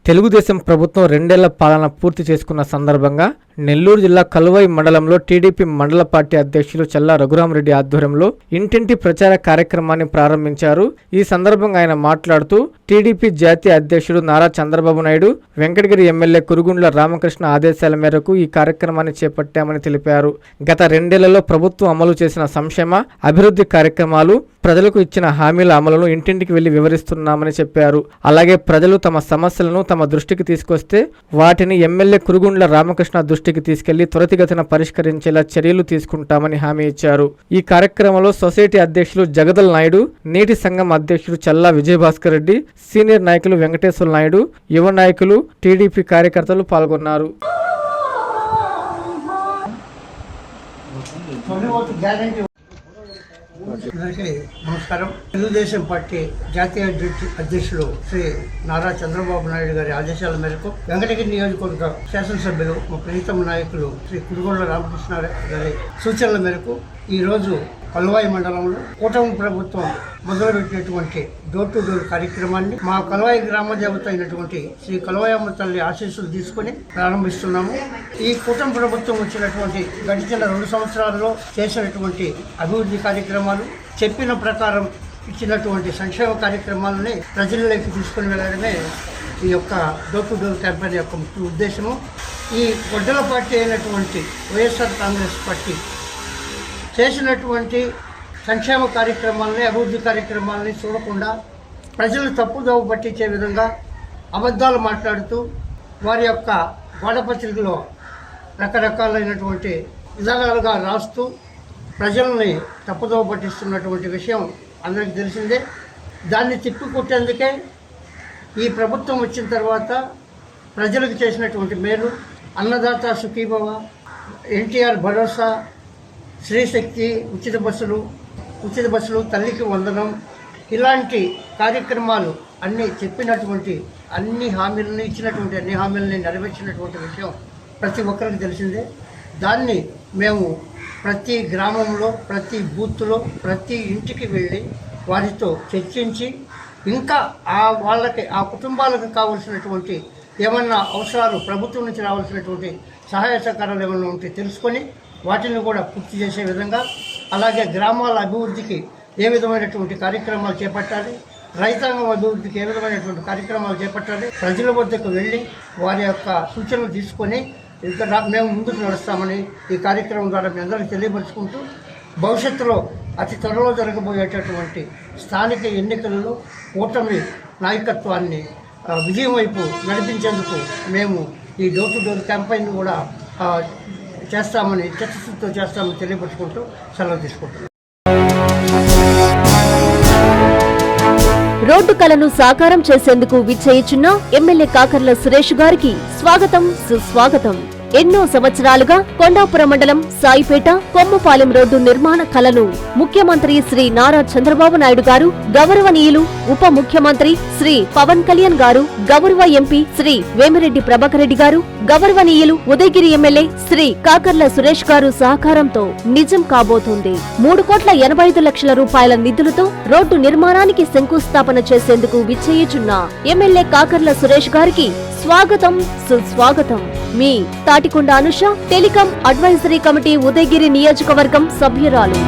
తెలుగుదేశం ప్రభుత్వం 2 ఏళ్ల పాలన పూర్తి చేసుకున్న సందర్భంగా నెల్లూరు జిల్లా కలువాయి మండలంలో టీడీపీ మండల పార్టీ అధ్యక్షులు చల్లా రఘురామరెడ్డి ఆధ్వర్యంలో ఇంటింటి ప్రచార కార్యక్రమాన్ని ప్రారంభించారు. ఈ సందర్భంగా ఆయన మాట్లాడుతూ టీడీపీ జాతీయ అధ్యక్షుడు నారా చంద్రబాబు నాయుడు, వెంకటగిరి ఎమ్మెల్యే కురుగుండ్ల రామకృష్ణ ఆదేశాల మేరకు ఈ కార్యక్రమాన్ని చేపట్టామని తెలిపారు. గత 2 ఏళ్లలో ప్రభుత్వం అమలు చేసిన సంక్షేమ, అభివృద్ధి కార్యక్రమాలు, ప్రజలకు ఇచ్చిన హామీల అమలును ఇంటింటికి వెళ్లి వివరిస్తున్నామని చెప్పారు. అలాగే ప్రజలు తమ సమస్యలను తమ దృష్టికి తీసుకొస్తే వాటిని ఎమ్మెల్యే కురుగుండ్ల రామకృష్ణ దృష్టికి తీసుకెళ్లి త్వరితగతిన పరిష్కరించేలా చర్యలు తీసుకుంటామని హామీ ఇచ్చారు. ఈ కార్యక్రమంలో సొసైటీ అధ్యక్షులు జగదల్ నాయుడు, నీటి సంఘం అధ్యక్షుడు చల్లా విజయభాస్కర్ రెడ్డి, సీనియర్ నాయకులు వెంకటేశ్వర నాయుడు, యువ నాయకులు, టీడీపీ కార్యకర్తలు పాల్గొన్నారు. నమస్కారం. తెలుగుదేశం పార్టీ జాతీయ అధ్యక్షులు శ్రీ నారా చంద్రబాబు నాయుడు గారి ఆదేశాల మేరకు వెంకటగిరి నియోజకవర్గ శాసనసభ్యులు మా ప్రీతమ నాయకులు శ్రీ కురుగుండ్ల రామకృష్ణ గారి సూచనల మేరకు ఈరోజు కలువాయి మండలంలో కూటమి ప్రభుత్వం మొదలుపెట్టినటువంటి డోర్ టు డోర్ కార్యక్రమాన్ని మా కలువాయి గ్రామ దేవత అయినటువంటి శ్రీ కలువాయమ్మ తల్లి ఆశీస్సులు తీసుకుని ప్రారంభిస్తున్నాము. ఈ కూటమి ప్రభుత్వం వచ్చినటువంటి గడిచిన 2 సంవత్సరాల్లో చేసినటువంటి అభివృద్ధి కార్యక్రమాలు, చెప్పిన ప్రకారం ఇచ్చినటువంటి సంక్షేమ కార్యక్రమాలని ప్రజల్లోకి తీసుకుని వెళ్ళడమే ఈ యొక్క డోర్ టు డోర్ క్యాంపెయిన్ యొక్క ముఖ్య ఉద్దేశము. ఈ గొడ్డల పార్టీ అయినటువంటి వైఎస్ఆర్ కాంగ్రెస్ పార్టీ చేసినటువంటి సంక్షేమ కార్యక్రమాలని, అభివృద్ధి కార్యక్రమాలని చూడకుండా ప్రజలు తప్పుదోవ పట్టించే విధంగా అబద్ధాలు మాట్లాడుతూ వారి యొక్క గోడపత్రికలో రకరకాలైనటువంటి విధానాలుగా రాస్తూ ప్రజల్ని తప్పుదోవ పట్టిస్తున్నటువంటి విషయం అందరికీ తెలిసిందే. దాన్ని తిప్పికొట్టేందుకే ఈ ప్రభుత్వం వచ్చిన తర్వాత ప్రజలకు చేసినటువంటి మేలు, అన్నదాత సుఖీభవ, ఎన్టీఆర్ భరోసా, శ్రీశక్తి, ఉచిత బస్సులు, తల్లికి వందనం, ఇలాంటి కార్యక్రమాలు అన్నీ చెప్పినటువంటి అన్ని హామీలను ఇచ్చినటువంటి అన్ని హామీలని నెరవేర్చినటువంటి విషయం ప్రతి ఒక్కరికి తెలిసిందే. దాన్ని మేము ప్రతి గ్రామంలో, ప్రతి బూత్లో, ప్రతి ఇంటికి వెళ్ళి వారితో చర్చించి ఇంకా ఆ కుటుంబాలకు కావాల్సినటువంటి ఏమన్నా అవసరాలు, ప్రభుత్వం నుంచి రావాల్సినటువంటి సహాయ సహకారాలు ఏమన్నా ఉంటే తెలుసుకొని వాటిని కూడా పూర్తి చేసే విధంగా, అలాగే గ్రామాల అభివృద్ధికి ఏ విధమైనటువంటి కార్యక్రమాలు చేపట్టాలి, రైతాంగం అభివృద్ధికి ఏ విధమైనటువంటి కార్యక్రమాలు చేపట్టాలి, ప్రజల వద్దకు వెళ్ళి వారి యొక్క సూచనలు తీసుకొని ఇంకా మేము ముందుకు నడుస్తామని ఈ కార్యక్రమం ద్వారా మీ అందరికీ తెలియపరుచుకుంటూ, భవిష్యత్తులో అతి త్వరలో జరగబోయేటటువంటి స్థానిక ఎన్నికలలో కూటమి నాయకత్వాన్ని విజయం వైపు నడిపించేందుకు మేము ఈ డోర్ టు డోర్ క్యాంపెయిన్ కూడా చేస్తామని చిత్తశుద్ధితో చేస్తామని తెలియపరుచుకుంటూ సెలవు తీసుకుంటున్నాం. రోడ్డు కలను సాకారం చేసేందుకు విచ్చేయుచున్న ఎమ్మెల్యే కాకర్ల సురేష్ గారికి స్వాగతం, సుస్వాగతం. ఎన్నో సంవత్సరాలుగా కొండాపురం మండలం సాయిపేట కొమ్మపాలెం రోడ్డు నిర్మాణ కలను ముఖ్యమంత్రి శ్రీ నారా చంద్రబాబు నాయుడు గారు, గౌరవనీయులు ఉప ముఖ్యమంత్రి శ్రీ పవన్ కళ్యాణ్ గారు, గౌరవ ఎంపీ శ్రీ వేమిరెడ్డి ప్రభాకర్ రెడ్డి గారు, గౌరవనీయులు ఉదయగిరి ఎమ్మెల్యే శ్రీ కాకర్ల సురేష్ గారు సహకారంతో నిజం కాబోతోంది. 3,85,00,000 రూపాయల నిధులతో రోడ్డు నిర్మాణానికి శంకుస్థాపన చేసేందుకు విచ్చేయుచున్న ఎమ్మెల్యే కాకర్ల సురేష్ గారికి స్వాగతం, సుస్వాగతం. మీ Tatikonda Anusha, telecom advisory committee Udayagiri నియోజకవర్గం సభ్యురాలు.